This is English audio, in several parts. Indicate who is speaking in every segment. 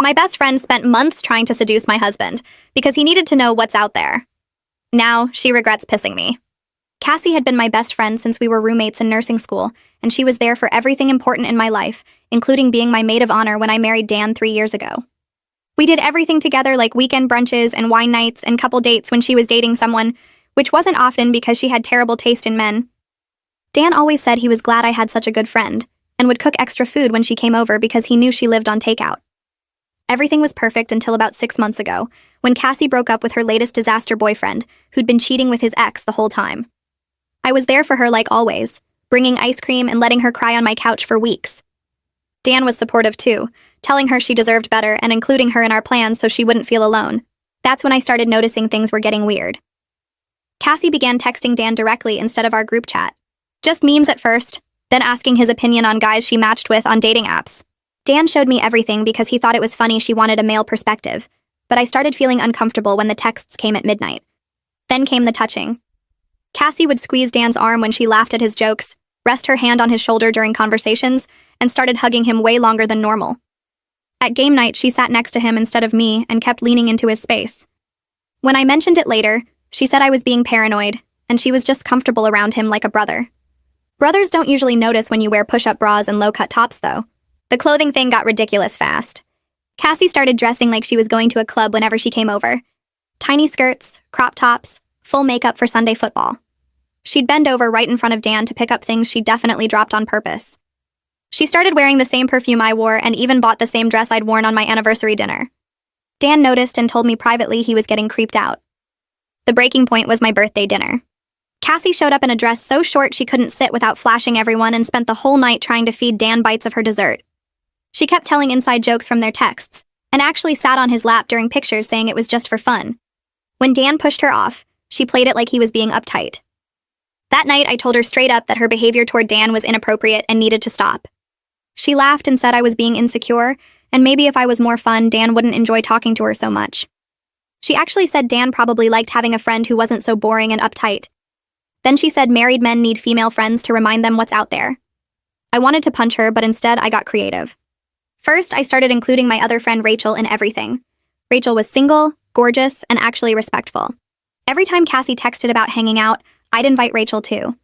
Speaker 1: My best friend spent months trying to seduce my husband because he needed to know what's out there. Now, she regrets pissing me. Cassie had been my best friend since we were roommates in nursing school, and she was there for everything important in my life, including being my maid of honor when I married Dan 3 years ago. We did everything together like weekend brunches and wine nights and couple dates when she was dating someone, which wasn't often because she had terrible taste in men. Dan always said he was glad I had such a good friend, and would cook extra food when she came over because he knew she lived on takeout. Everything was perfect until about 6 months ago, when Cassie broke up with her latest disaster boyfriend, who'd been cheating with his ex the whole time. I was there for her like always, bringing ice cream and letting her cry on my couch for weeks. Dan was supportive too, telling her she deserved better and including her in our plans so she wouldn't feel alone. That's when I started noticing things were getting weird. Cassie began texting Dan directly instead of our group chat. Just memes at first, then asking his opinion on guys she matched with on dating apps. Dan showed me everything because he thought it was funny she wanted a male perspective, but I started feeling uncomfortable when the texts came at midnight. Then came the touching. Cassie would squeeze Dan's arm when she laughed at his jokes, rest her hand on his shoulder during conversations, and started hugging him way longer than normal. At game night, she sat next to him instead of me and kept leaning into his space. When I mentioned it later, she said I was being paranoid, and she was just comfortable around him like a brother. Brothers don't usually notice when you wear push-up bras and low-cut tops, though. The clothing thing got ridiculous fast. Cassie started dressing like she was going to a club whenever she came over. Tiny skirts, crop tops, full makeup for Sunday football. She'd bend over right in front of Dan to pick up things she definitely dropped on purpose. She started wearing the same perfume I wore and even bought the same dress I'd worn on my anniversary dinner. Dan noticed and told me privately he was getting creeped out. The breaking point was my birthday dinner. Cassie showed up in a dress so short she couldn't sit without flashing everyone and spent the whole night trying to feed Dan bites of her dessert. She kept telling inside jokes from their texts, and actually sat on his lap during pictures saying it was just for fun. When Dan pushed her off, she played it like he was being uptight. That night, I told her straight up that her behavior toward Dan was inappropriate and needed to stop. She laughed and said I was being insecure, and maybe if I was more fun, Dan wouldn't enjoy talking to her so much. She actually said Dan probably liked having a friend who wasn't so boring and uptight. Then she said married men need female friends to remind them what's out there. I wanted to punch her, but instead I got creative. First, I started including my other friend Rachel in everything. Rachel was single, gorgeous, and actually respectful. Every time Cassie texted about hanging out, I'd invite Rachel too.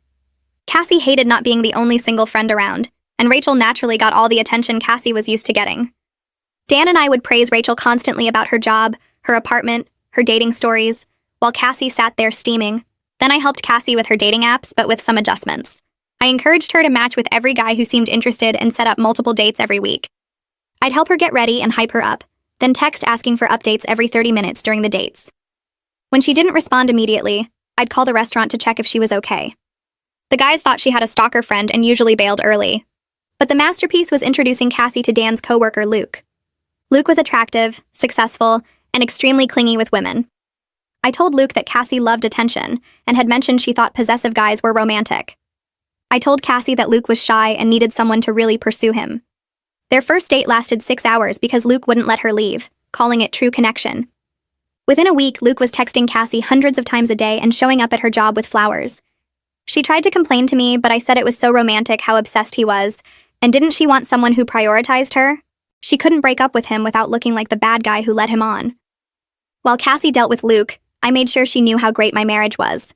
Speaker 1: Cassie hated not being the only single friend around, and Rachel naturally got all the attention Cassie was used to getting. Dan and I would praise Rachel constantly about her job, her apartment, her dating stories, while Cassie sat there steaming. Then I helped Cassie with her dating apps, but with some adjustments. I encouraged her to match with every guy who seemed interested and set up multiple dates every week. I'd help her get ready and hype her up, then text asking for updates every 30 minutes during the dates. When she didn't respond immediately, I'd call the restaurant to check if she was okay. The guys thought she had a stalker friend and usually bailed early. But the masterpiece was introducing Cassie to Dan's coworker, Luke. Luke was attractive, successful, and extremely clingy with women. I told Luke that Cassie loved attention and had mentioned she thought possessive guys were romantic. I told Cassie that Luke was shy and needed someone to really pursue him. Their first date lasted 6 hours because Luke wouldn't let her leave, calling it true connection. Within a week, Luke was texting Cassie hundreds of times a day and showing up at her job with flowers. She tried to complain to me, but I said it was so romantic how obsessed he was, and didn't she want someone who prioritized her? She couldn't break up with him without looking like the bad guy who led him on. While Cassie dealt with Luke, I made sure she knew how great my marriage was.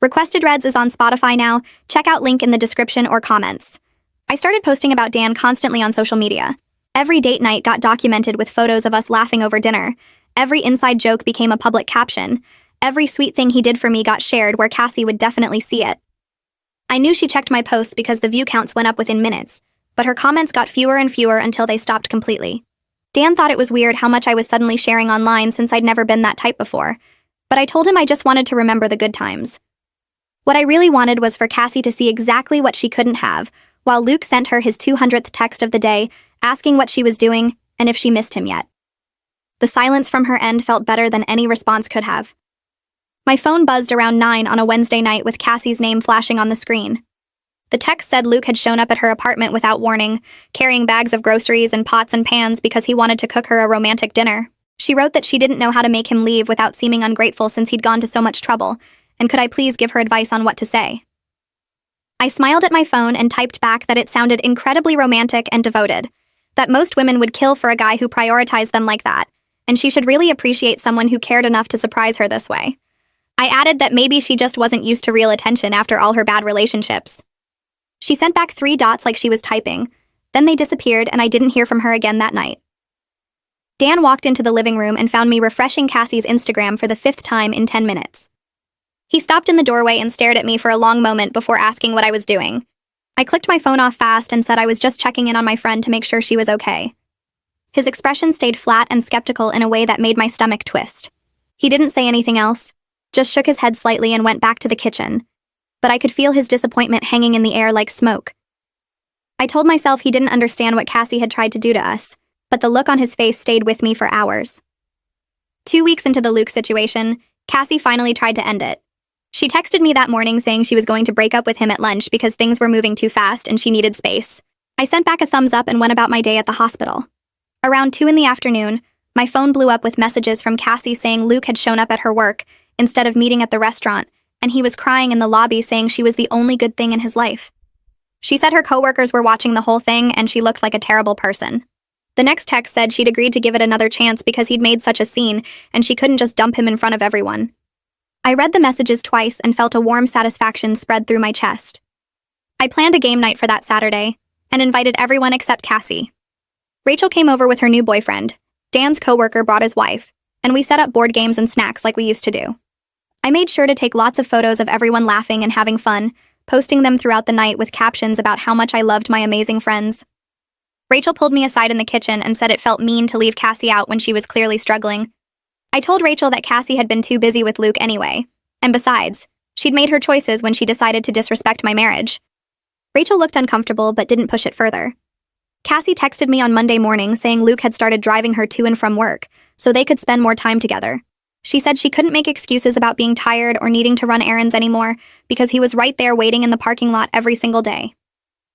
Speaker 1: Requested Reds is on Spotify now. Check out link in the description or comments. I started posting about Dan constantly on social media. Every date night got documented with photos of us laughing over dinner. Every inside joke became a public caption. Every sweet thing he did for me got shared where Cassie would definitely see it. I knew she checked my posts because the view counts went up within minutes, but her comments got fewer and fewer until they stopped completely. Dan thought it was weird how much I was suddenly sharing online since I'd never been that type before, but I told him I just wanted to remember the good times. What I really wanted was for Cassie to see exactly what she couldn't have, while Luke sent her his 200th text of the day, asking what she was doing and if she missed him yet. The silence from her end felt better than any response could have. My phone buzzed around 9 on a Wednesday night with Cassie's name flashing on the screen. The text said Luke had shown up at her apartment without warning, carrying bags of groceries and pots and pans because he wanted to cook her a romantic dinner. She wrote that she didn't know how to make him leave without seeming ungrateful since he'd gone to so much trouble, and could I please give her advice on what to say. I smiled at my phone and typed back that it sounded incredibly romantic and devoted. that most women would kill for a guy who prioritized them like that, and she should really appreciate someone who cared enough to surprise her this way. I added that maybe she just wasn't used to real attention after all her bad relationships. She sent back 3 dots like she was typing, then they disappeared and I didn't hear from her again that night. Dan walked into the living room and found me refreshing Cassie's Instagram for the 5th time in 10 minutes. He stopped in the doorway and stared at me for a long moment before asking what I was doing. I clicked my phone off fast and said I was just checking in on my friend to make sure she was okay. His expression stayed flat and skeptical in a way that made my stomach twist. He didn't say anything else, just shook his head slightly and went back to the kitchen. But I could feel his disappointment hanging in the air like smoke. I told myself he didn't understand what Cassie had tried to do to us, but the look on his face stayed with me for hours. 2 weeks into the Luke situation, Cassie finally tried to end it. She texted me that morning saying she was going to break up with him at lunch because things were moving too fast and she needed space. I sent back a thumbs up and went about my day at the hospital. Around 2 in the afternoon, my phone blew up with messages from Cassie saying Luke had shown up at her work instead of meeting at the restaurant, and he was crying in the lobby saying she was the only good thing in his life. She said her coworkers were watching the whole thing and she looked like a terrible person. The next text said she'd agreed to give it another chance because he'd made such a scene and she couldn't just dump him in front of everyone. I read the messages twice and felt a warm satisfaction spread through my chest. I planned a game night for that Saturday and invited everyone except Cassie. Rachel came over with her new boyfriend. Dan's coworker brought his wife, and we set up board games and snacks like we used to do. I made sure to take lots of photos of everyone laughing and having fun, posting them throughout the night with captions about how much I loved my amazing friends. Rachel pulled me aside in the kitchen and said it felt mean to leave Cassie out when she was clearly struggling. I told Rachel that Cassie had been too busy with Luke anyway, and besides, she'd made her choices when she decided to disrespect my marriage. Rachel looked uncomfortable but didn't push it further. Cassie texted me on Monday morning saying Luke had started driving her to and from work, so they could spend more time together. She said she couldn't make excuses about being tired or needing to run errands anymore because he was right there waiting in the parking lot every single day.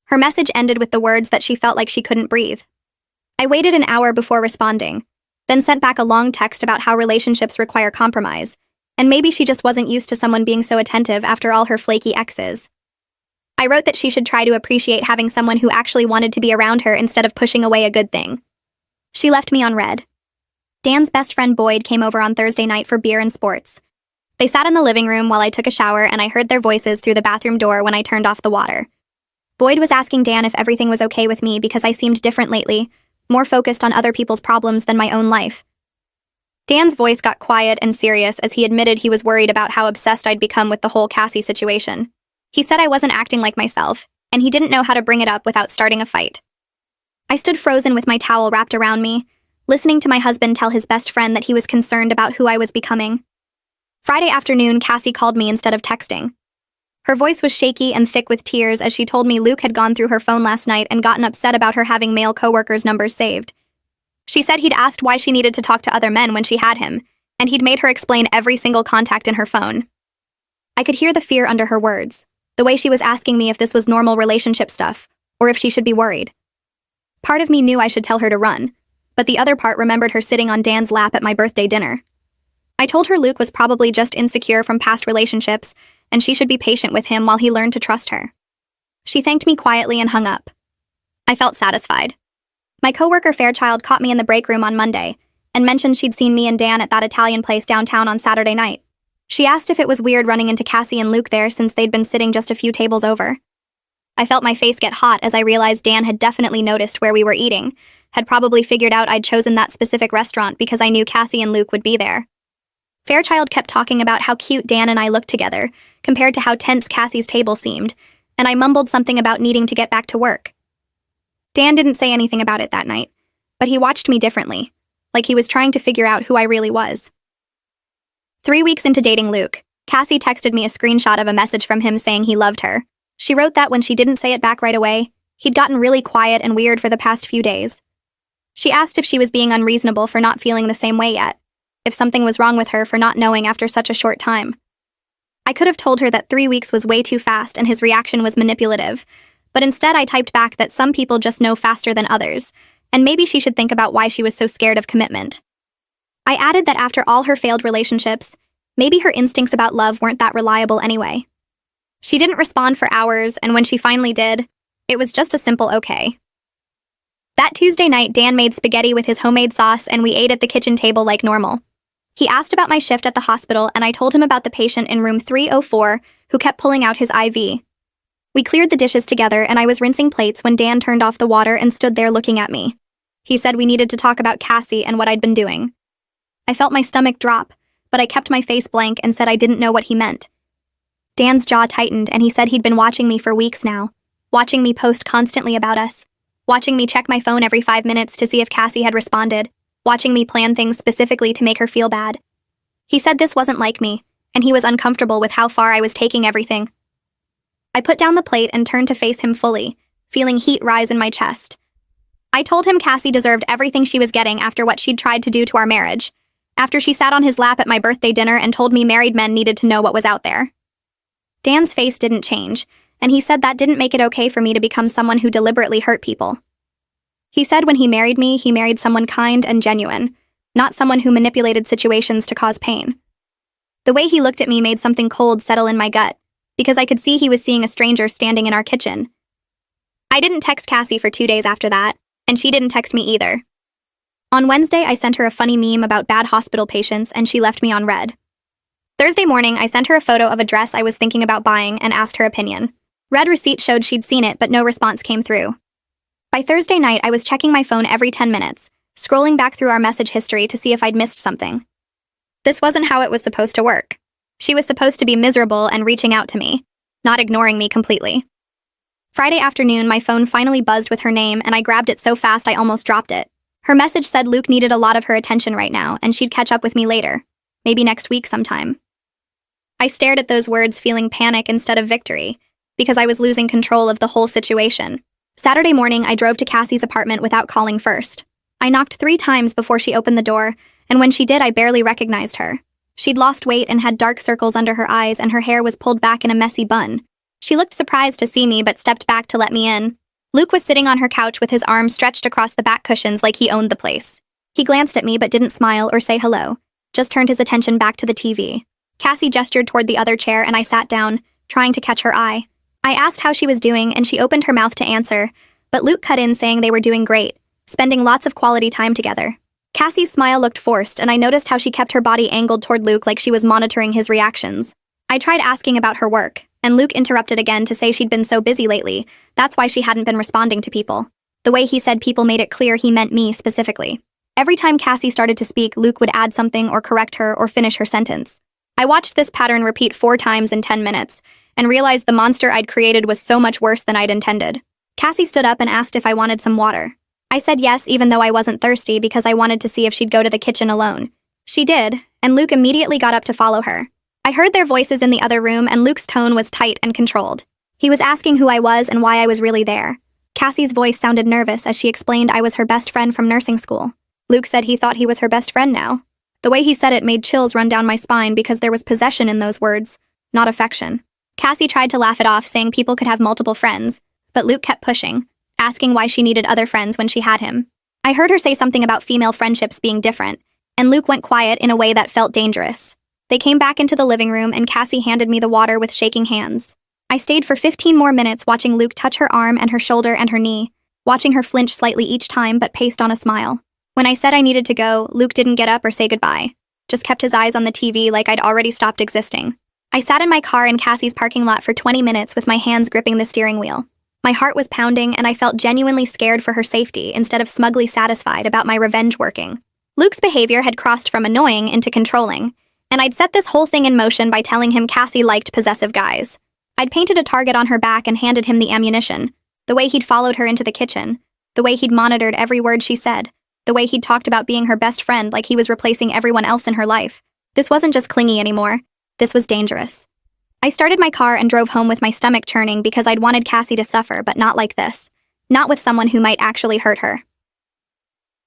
Speaker 1: Her message ended with the words that she felt like she couldn't breathe. I waited an hour before responding, then sent back a long text about how relationships require compromise, and maybe she just wasn't used to someone being so attentive after all her flaky exes. I wrote that she should try to appreciate having someone who actually wanted to be around her instead of pushing away a good thing. She left me on read. Dan's best friend Boyd came over on Thursday night for beer and sports. They sat in the living room while I took a shower and I heard their voices through the bathroom door when I turned off the water. Boyd was asking Dan if everything was okay with me because I seemed different lately, more focused on other people's problems than my own life. Dan's voice got quiet and serious as he admitted he was worried about how obsessed I'd become with the whole Cassie situation. He said I wasn't acting like myself, and he didn't know how to bring it up without starting a fight. I stood frozen with my towel wrapped around me, listening to my husband tell his best friend that he was concerned about who I was becoming. Friday afternoon, Cassie called me instead of texting. Her voice was shaky and thick with tears as she told me Luke had gone through her phone last night and gotten upset about her having male coworkers' numbers saved. She said he'd asked why she needed to talk to other men when she had him, and he'd made her explain every single contact in her phone. I could hear the fear under her words, the way she was asking me if this was normal relationship stuff, or if she should be worried. Part of me knew I should tell her to run, but the other part remembered her sitting on Dan's lap at my birthday dinner. I told her Luke was probably just insecure from past relationships, and she should be patient with him while he learned to trust her. She thanked me quietly and hung up. I felt satisfied. My coworker Fairchild caught me in the break room on Monday and mentioned she'd seen me and Dan at that Italian place downtown on Saturday night. She asked if it was weird running into Cassie and Luke there since they'd been sitting just a few tables over. I felt my face get hot as I realized Dan had definitely noticed where we were eating, had probably figured out I'd chosen that specific restaurant because I knew Cassie and Luke would be there. Fairchild kept talking about how cute Dan and I looked together, compared to how tense Cassie's table seemed, and I mumbled something about needing to get back to work. Dan didn't say anything about it that night, but he watched me differently, like he was trying to figure out who I really was. 3 weeks into dating Luke, Cassie texted me a screenshot of a message from him saying he loved her. She wrote that when she didn't say it back right away, he'd gotten really quiet and weird for the past few days. She asked if she was being unreasonable for not feeling the same way yet, if something was wrong with her for not knowing after such a short time. I could have told her that 3 weeks was way too fast and his reaction was manipulative, but instead I typed back that some people just know faster than others, and maybe she should think about why she was so scared of commitment. I added that after all her failed relationships, maybe her instincts about love weren't that reliable anyway. She didn't respond for hours, and when she finally did, it was just a simple okay. That Tuesday night, Dan made spaghetti with his homemade sauce, and we ate at the kitchen table like normal. He asked about my shift at the hospital, and I told him about the patient in room 304 who kept pulling out his IV. We cleared the dishes together, and I was rinsing plates when Dan turned off the water and stood there looking at me. He said we needed to talk about Cassie and what I'd been doing. I felt my stomach drop, but I kept my face blank and said I didn't know what he meant. Dan's jaw tightened, and he said he'd been watching me for weeks now, watching me post constantly about us, watching me check my phone every 5 minutes to see if Cassie had responded, watching me plan things specifically to make her feel bad. He said this wasn't like me, and he was uncomfortable with how far I was taking everything. I put down the plate and turned to face him fully, feeling heat rise in my chest. I told him Cassie deserved everything she was getting after what she'd tried to do to our marriage, after she sat on his lap at my birthday dinner and told me married men needed to know what was out there. Dan's face didn't change, and he said that didn't make it okay for me to become someone who deliberately hurt people. He said when he married me, he married someone kind and genuine, not someone who manipulated situations to cause pain. The way he looked at me made something cold settle in my gut, because I could see he was seeing a stranger standing in our kitchen. I didn't text Cassie for 2 days after that, and she didn't text me either. On Wednesday, I sent her a funny meme about bad hospital patients, and she left me on red. Thursday morning, I sent her a photo of a dress I was thinking about buying and asked her opinion. Red receipt showed she'd seen it, but no response came through. By Thursday night, I was checking my phone every 10 minutes, scrolling back through our message history to see if I'd missed something. This wasn't how it was supposed to work. She was supposed to be miserable and reaching out to me, not ignoring me completely. Friday afternoon, my phone finally buzzed with her name, and I grabbed it so fast I almost dropped it. Her message said Luke needed a lot of her attention right now, and she'd catch up with me later, maybe next week sometime. I stared at those words feeling panic instead of victory, because I was losing control of the whole situation. Saturday morning, I drove to Cassie's apartment without calling first. I knocked 3 times before she opened the door, and when she did, I barely recognized her. She'd lost weight and had dark circles under her eyes, and her hair was pulled back in a messy bun. She looked surprised to see me but stepped back to let me in. Luke was sitting on her couch with his arms stretched across the back cushions like he owned the place. He glanced at me but didn't smile or say hello, just turned his attention back to the TV. Cassie gestured toward the other chair and I sat down, trying to catch her eye. I asked how she was doing and she opened her mouth to answer, but Luke cut in saying they were doing great, spending lots of quality time together. Cassie's smile looked forced, and I noticed how she kept her body angled toward Luke like she was monitoring his reactions. I tried asking about her work, and Luke interrupted again to say she'd been so busy lately, that's why she hadn't been responding to people. The way he said people made it clear he meant me specifically. Every time Cassie started to speak, Luke would add something or correct her or finish her sentence. I watched this pattern repeat 4 times in 10 minutes, and realized the monster I'd created was so much worse than I'd intended. Cassie stood up and asked if I wanted some water. I said yes, even though I wasn't thirsty, because I wanted to see if she'd go to the kitchen alone. She did, and Luke immediately got up to follow her. I heard their voices in the other room, and Luke's tone was tight and controlled. He was asking who I was and why I was really there. Cassie's voice sounded nervous as she explained I was her best friend from nursing school. Luke said he thought he was her best friend now. The way he said it made chills run down my spine because there was possession in those words, not affection. Cassie tried to laugh it off, saying people could have multiple friends, but Luke kept pushing, asking why she needed other friends when she had him. I heard her say something about female friendships being different, and Luke went quiet in a way that felt dangerous. They came back into the living room and Cassie handed me the water with shaking hands. I stayed for 15 more minutes watching Luke touch her arm and her shoulder and her knee, watching her flinch slightly each time but paced on a smile. When I said I needed to go, Luke didn't get up or say goodbye, just kept his eyes on the TV like I'd already stopped existing. I sat in my car in Cassie's parking lot for 20 minutes with my hands gripping the steering wheel. My heart was pounding and I felt genuinely scared for her safety instead of smugly satisfied about my revenge working. Luke's behavior had crossed from annoying into controlling, and I'd set this whole thing in motion by telling him Cassie liked possessive guys. I'd painted a target on her back and handed him the ammunition, the way he'd followed her into the kitchen, the way he'd monitored every word she said, the way he'd talked about being her best friend like he was replacing everyone else in her life. This wasn't just clingy anymore. This was dangerous. I started my car and drove home with my stomach churning because I'd wanted Cassie to suffer, but not like this. Not with someone who might actually hurt her.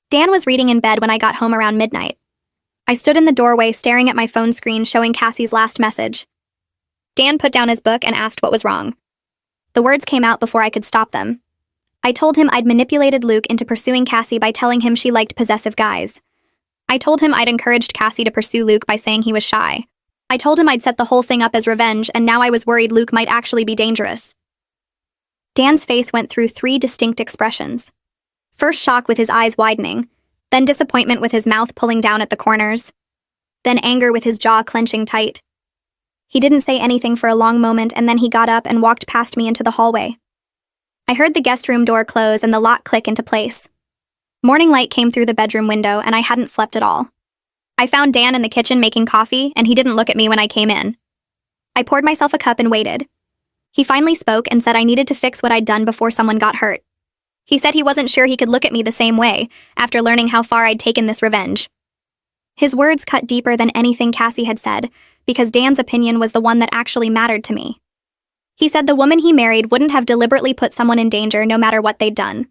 Speaker 1: Dan was reading in bed when I got home around midnight. I stood in the doorway staring at my phone screen showing Cassie's last message. Dan put down his book and asked what was wrong. The words came out before I could stop them. I told him I'd manipulated Luke into pursuing Cassie by telling him she liked possessive guys. I told him I'd encouraged Cassie to pursue Luke by saying he was shy. I told him I'd set the whole thing up as revenge, and now I was worried Luke might actually be dangerous. Dan's face went through 3 distinct expressions. First shock with his eyes widening, then disappointment with his mouth pulling down at the corners, then anger with his jaw clenching tight. He didn't say anything for a long moment, and then he got up and walked past me into the hallway. I heard the guest room door close and the lock click into place. Morning light came through the bedroom window, and I hadn't slept at all. I found Dan in the kitchen making coffee, and he didn't look at me when I came in. I poured myself a cup and waited. He finally spoke and said I needed to fix what I'd done before someone got hurt. He said he wasn't sure he could look at me the same way after learning how far I'd taken this revenge. His words cut deeper than anything Cassie had said, because Dan's opinion was the one that actually mattered to me. He said the woman he married wouldn't have deliberately put someone in danger no matter what they'd done.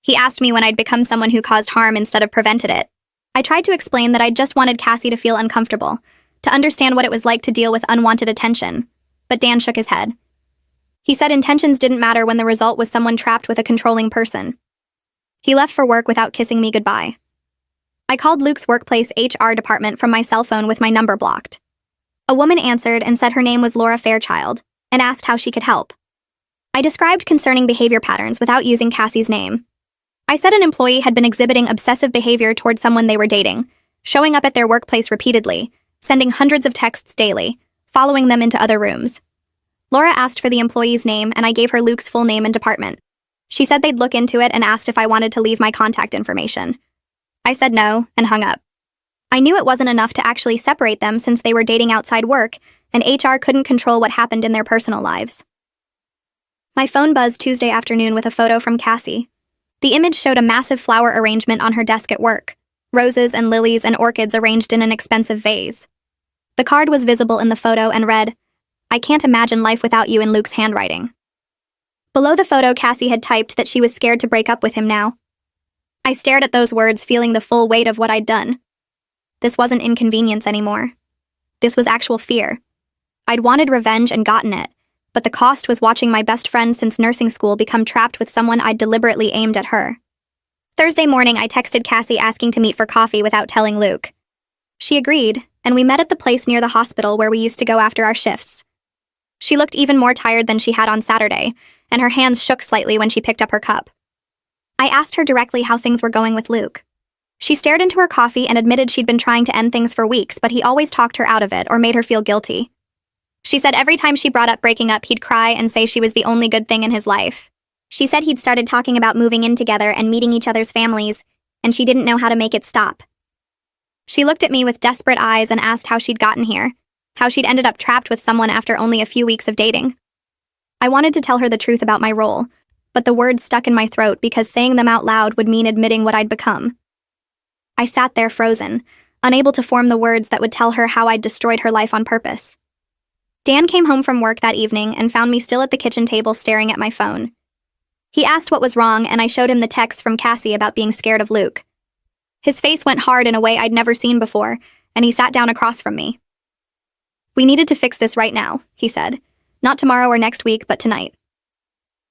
Speaker 1: He asked me when I'd become someone who caused harm instead of prevented it. I tried to explain that I just wanted Cassie to feel uncomfortable, to understand what it was like to deal with unwanted attention, but Dan shook his head. He said intentions didn't matter when the result was someone trapped with a controlling person. He left for work without kissing me goodbye. I called Luke's workplace HR department from my cell phone with my number blocked. A woman answered and said her name was Laura Fairchild, and asked how she could help. I described concerning behavior patterns without using Cassie's name. I said an employee had been exhibiting obsessive behavior toward someone they were dating, showing up at their workplace repeatedly, sending hundreds of texts daily, following them into other rooms. Laura asked for the employee's name, and I gave her Luke's full name and department. She said they'd look into it and asked if I wanted to leave my contact information. I said no, and hung up. I knew it wasn't enough to actually separate them since they were dating outside work, and HR couldn't control what happened in their personal lives. My phone buzzed Tuesday afternoon with a photo from Cassie. The image showed a massive flower arrangement on her desk at work, roses and lilies and orchids arranged in an expensive vase. The card was visible in the photo and read, "I can't imagine life without you," in Luke's handwriting. Below the photo, Cassie had typed that she was scared to break up with him now. I stared at those words, feeling the full weight of what I'd done. This wasn't inconvenience anymore. This was actual fear. I'd wanted revenge and gotten it, but the cost was watching my best friend since nursing school become trapped with someone I'd deliberately aimed at her. Thursday morning, I texted Cassie asking to meet for coffee without telling Luke. She agreed, and we met at the place near the hospital where we used to go after our shifts. She looked even more tired than she had on Saturday, and her hands shook slightly when she picked up her cup. I asked her directly how things were going with Luke. She stared into her coffee and admitted she'd been trying to end things for weeks, but he always talked her out of it or made her feel guilty. She said every time she brought up breaking up, he'd cry and say she was the only good thing in his life. She said he'd started talking about moving in together and meeting each other's families, and she didn't know how to make it stop. She looked at me with desperate eyes and asked how she'd gotten here, how she'd ended up trapped with someone after only a few weeks of dating. I wanted to tell her the truth about my role, but the words stuck in my throat because saying them out loud would mean admitting what I'd become. I sat there frozen, unable to form the words that would tell her how I'd destroyed her life on purpose. Dan came home from work that evening and found me still at the kitchen table staring at my phone. He asked what was wrong, and I showed him the text from Cassie about being scared of Luke. His face went hard in a way I'd never seen before, and he sat down across from me. "We needed to fix this right now," he said. "Not tomorrow or next week, but tonight."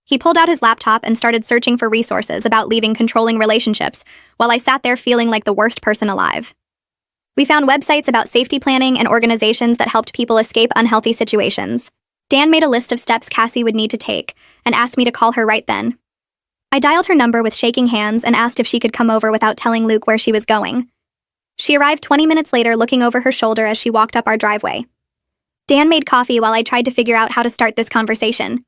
Speaker 1: He pulled out his laptop and started searching for resources about leaving controlling relationships, while I sat there feeling like the worst person alive. We found websites about safety planning and organizations that helped people escape unhealthy situations. Dan made a list of steps Cassie would need to take and asked me to call her right then. I dialed her number with shaking hands and asked if she could come over without telling Luke where she was going. She arrived 20 minutes later, looking over her shoulder as she walked up our driveway. Dan made coffee while I tried to figure out how to start this conversation.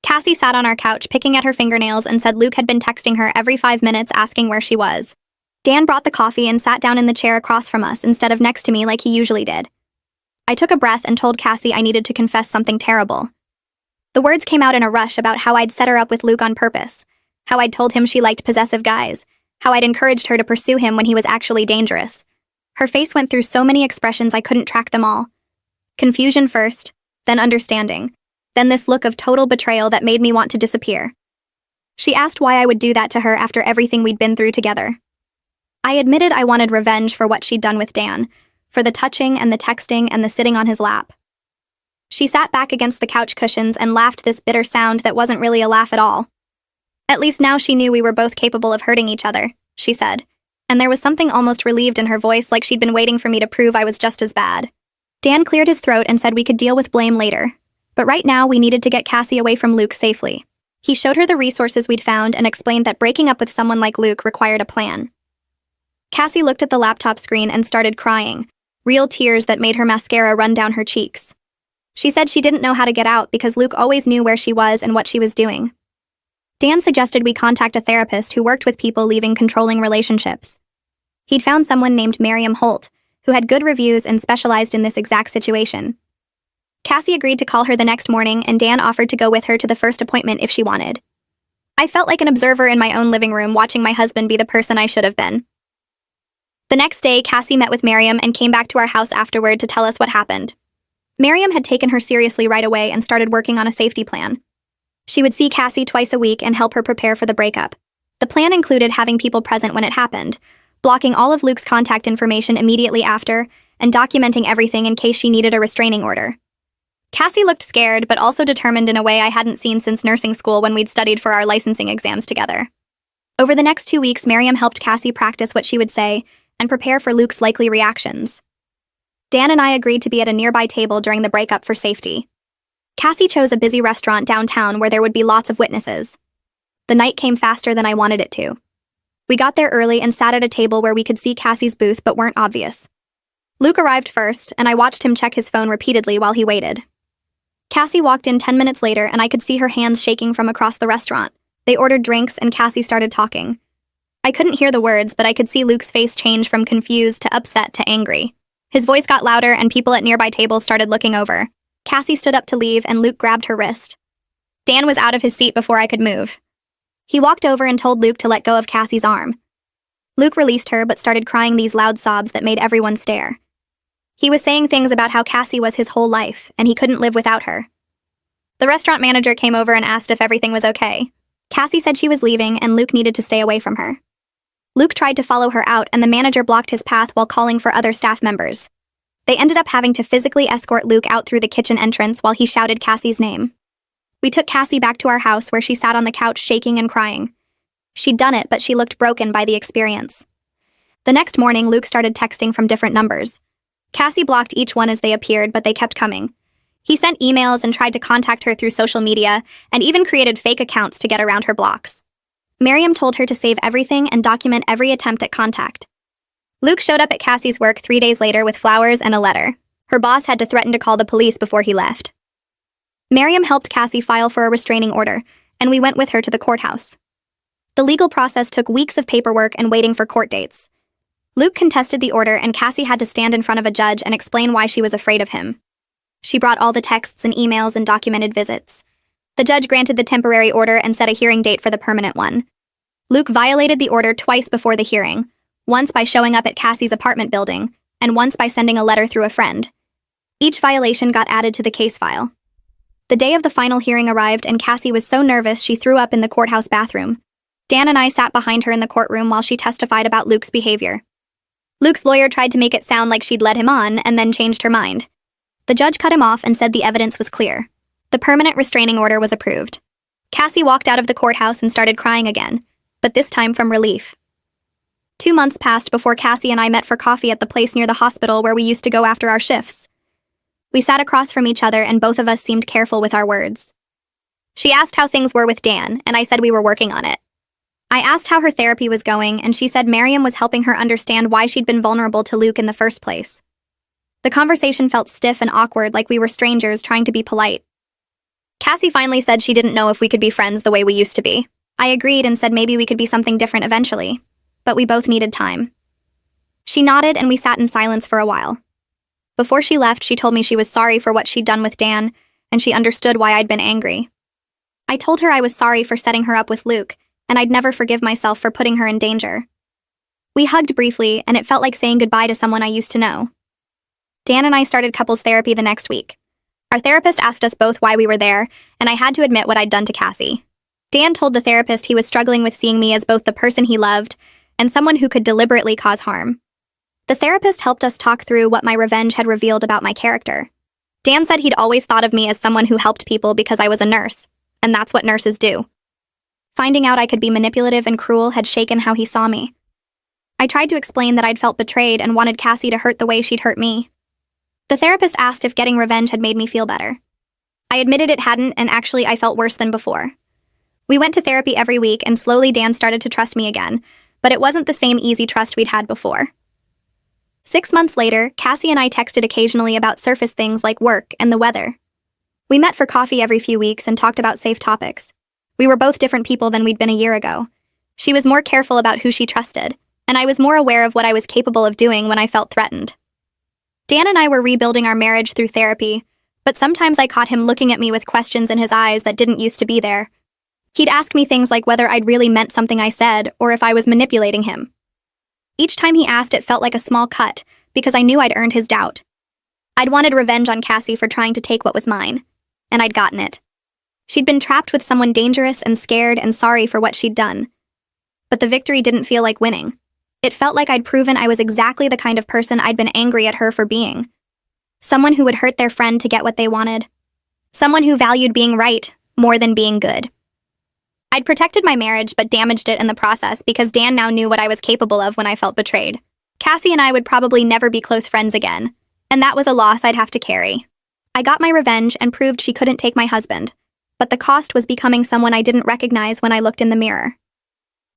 Speaker 1: Cassie sat on our couch picking at her fingernails and said Luke had been texting her every 5 minutes asking where she was. Dan brought the coffee and sat down in the chair across from us instead of next to me like he usually did. I took a breath and told Cassie I needed to confess something terrible. The words came out in a rush about how I'd set her up with Luke on purpose, how I'd told him she liked possessive guys, how I'd encouraged her to pursue him when he was actually dangerous. Her face went through so many expressions I couldn't track them all. Confusion first, then understanding, then this look of total betrayal that made me want to disappear. She asked why I would do that to her after everything we'd been through together. I admitted I wanted revenge for what she'd done with Dan, for the touching and the texting and the sitting on his lap. She sat back against the couch cushions and laughed this bitter sound that wasn't really a laugh at all. "At least now she knew we were both capable of hurting each other," she said, and there was something almost relieved in her voice, like she'd been waiting for me to prove I was just as bad. Dan cleared his throat and said we could deal with blame later, but right now we needed to get Cassie away from Luke safely. He showed her the resources we'd found and explained that breaking up with someone like Luke required a plan. Cassie looked at the laptop screen and started crying, real tears that made her mascara run down her cheeks. She said she didn't know how to get out because Luke always knew where she was and what she was doing. Dan suggested we contact a therapist who worked with people leaving controlling relationships. He'd found someone named Miriam Holt, who had good reviews and specialized in this exact situation. Cassie agreed to call her the next morning, and Dan offered to go with her to the first appointment if she wanted. I felt like an observer in my own living room watching my husband be the person I should have been. The next day, Cassie met with Miriam and came back to our house afterward to tell us what happened. Miriam had taken her seriously right away and started working on a safety plan. She would see Cassie twice a week and help her prepare for the breakup. The plan included having people present when it happened, blocking all of Luke's contact information immediately after, and documenting everything in case she needed a restraining order. Cassie looked scared, but also determined in a way I hadn't seen since nursing school when we'd studied for our licensing exams together. Over the next 2 weeks, Miriam helped Cassie practice what she would say and prepare for Luke's likely reactions. Dan and I agreed to be at a nearby table during the breakup for safety. Cassie chose a busy restaurant downtown where there would be lots of witnesses. The night came faster than I wanted it to. We got there early and sat at a table where we could see Cassie's booth but weren't obvious. Luke arrived first, and I watched him check his phone repeatedly while he waited. Cassie walked in 10 minutes later, and I could see her hands shaking from across the restaurant. They ordered drinks, and Cassie started talking. I couldn't hear the words, but I could see Luke's face change from confused to upset to angry. His voice got louder, and people at nearby tables started looking over. Cassie stood up to leave, and Luke grabbed her wrist. Dan was out of his seat before I could move. He walked over and told Luke to let go of Cassie's arm. Luke released her, but started crying these loud sobs that made everyone stare. He was saying things about how Cassie was his whole life, and he couldn't live without her. The restaurant manager came over and asked if everything was okay. Cassie said she was leaving, and Luke needed to stay away from her. Luke tried to follow her out, and the manager blocked his path while calling for other staff members. They ended up having to physically escort Luke out through the kitchen entrance while he shouted Cassie's name. We took Cassie back to our house where she sat on the couch shaking and crying. She'd done it, but she looked broken by the experience. The next morning, Luke started texting from different numbers. Cassie blocked each one as they appeared, but they kept coming. He sent emails and tried to contact her through social media, and even created fake accounts to get around her blocks. Miriam told her to save everything and document every attempt at contact. Luke showed up at Cassie's work 3 days later with flowers and a letter. Her boss had to threaten to call the police before he left. Miriam helped Cassie file for a restraining order, and we went with her to the courthouse. The legal process took weeks of paperwork and waiting for court dates. Luke contested the order, and Cassie had to stand in front of a judge and explain why she was afraid of him. She brought all the texts and emails and documented visits. The judge granted the temporary order and set a hearing date for the permanent one. Luke violated the order twice before the hearing, once by showing up at Cassie's apartment building, and once by sending a letter through a friend. Each violation got added to the case file. The day of the final hearing arrived, and Cassie was so nervous she threw up in the courthouse bathroom. Dan and I sat behind her in the courtroom while she testified about Luke's behavior. Luke's lawyer tried to make it sound like she'd led him on and then changed her mind. The judge cut him off and said the evidence was clear. The permanent restraining order was approved. Cassie walked out of the courthouse and started crying again, but this time from relief. 2 months passed before Cassie and I met for coffee at the place near the hospital where we used to go after our shifts. We sat across from each other, and both of us seemed careful with our words. She asked how things were with Dan, and I said we were working on it. I asked how her therapy was going, and she said Miriam was helping her understand why she'd been vulnerable to Luke in the first place. The conversation felt stiff and awkward, like we were strangers trying to be polite. Cassie finally said she didn't know if we could be friends the way we used to be. I agreed and said maybe we could be something different eventually, but we both needed time. She nodded, and we sat in silence for a while. Before she left, she told me she was sorry for what she'd done with Dan, and she understood why I'd been angry. I told her I was sorry for setting her up with Luke, and I'd never forgive myself for putting her in danger. We hugged briefly, and it felt like saying goodbye to someone I used to know. Dan and I started couples therapy the next week. Our therapist asked us both why we were there, and I had to admit what I'd done to Cassie. Dan told the therapist he was struggling with seeing me as both the person he loved and someone who could deliberately cause harm. The therapist helped us talk through what my revenge had revealed about my character. Dan said he'd always thought of me as someone who helped people because I was a nurse, and that's what nurses do. Finding out I could be manipulative and cruel had shaken how he saw me. I tried to explain that I'd felt betrayed and wanted Cassie to hurt the way she'd hurt me. The therapist asked if getting revenge had made me feel better. I admitted it hadn't, and actually I felt worse than before. We went to therapy every week, and slowly Dan started to trust me again, but it wasn't the same easy trust we'd had before. 6 months later, Cassie and I texted occasionally about surface things like work and the weather. We met for coffee every few weeks and talked about safe topics. We were both different people than we'd been a year ago. She was more careful about who she trusted, and I was more aware of what I was capable of doing when I felt threatened. Dan and I were rebuilding our marriage through therapy, but sometimes I caught him looking at me with questions in his eyes that didn't used to be there. He'd ask me things like whether I'd really meant something I said or if I was manipulating him. Each time he asked, it felt like a small cut, because I knew I'd earned his doubt. I'd wanted revenge on Cassie for trying to take what was mine, and I'd gotten it. She'd been trapped with someone dangerous and scared and sorry for what she'd done. But the victory didn't feel like winning. It felt like I'd proven I was exactly the kind of person I'd been angry at her for being. Someone who would hurt their friend to get what they wanted. Someone who valued being right more than being good. I'd protected my marriage but damaged it in the process because Dan now knew what I was capable of when I felt betrayed. Cassie and I would probably never be close friends again, and that was a loss I'd have to carry. I got my revenge and proved she couldn't take my husband, but the cost was becoming someone I didn't recognize when I looked in the mirror.